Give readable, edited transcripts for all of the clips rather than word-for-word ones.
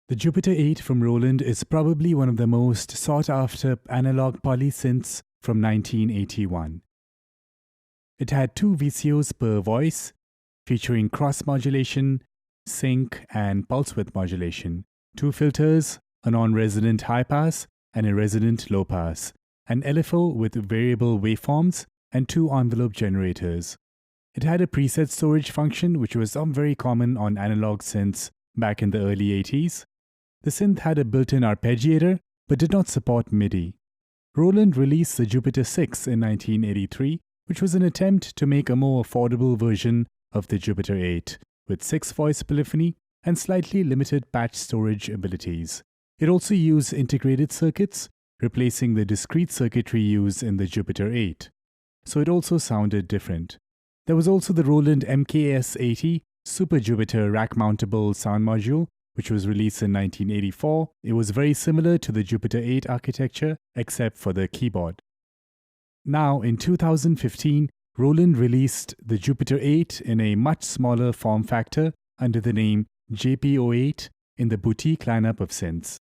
The Jupiter-08 from Roland is probably one of the most sought-after analog polysynths from 1981. It had 2 VCOs per voice, featuring cross-modulation, sync, and pulse width modulation, 2 filters, a non-resonant high-pass and a resonant low-pass, an LFO with variable waveforms, and 2 envelope generators. It had a preset storage function which was very common on analog synths back in the early 80s. The synth had a built-in arpeggiator but did not support MIDI. Roland released the Jupiter-06 in 1983, which was an attempt to make a more affordable version of the Jupiter-08 with 6-voice polyphony and slightly limited patch storage abilities. It also used integrated circuits, replacing the discrete circuitry used in the Jupiter-08. So it also sounded different. There was also the Roland MKS-80 Super Jupiter rack-mountable sound module, which was released in 1984. It was very similar to the Jupiter-08 architecture, except for the keyboard. Now, in 2015, Roland released the Jupiter-08 in a much smaller form factor under the name JP-08 in the boutique lineup of synths.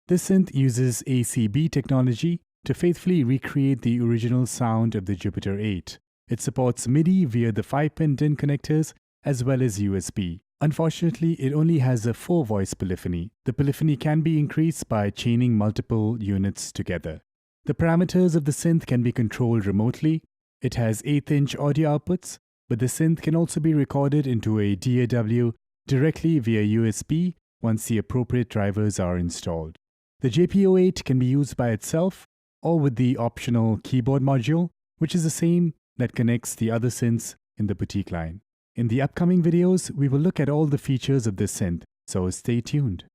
This synth uses ACB technology to faithfully recreate the original sound of the Jupiter-08. It supports MIDI via the 5-pin DIN connectors as well as USB. Unfortunately, it only has a 4-voice polyphony. The polyphony can be increased by chaining multiple units together. The parameters of the synth can be controlled remotely. It has 1/8-inch audio outputs, but the synth can also be recorded into a DAW directly via USB once the appropriate drivers are installed. The JP-08 can be used by itself or with the optional keyboard module, which is the same that connects the other synths in the boutique line. In the upcoming videos, we will look at all the features of this synth, so stay tuned.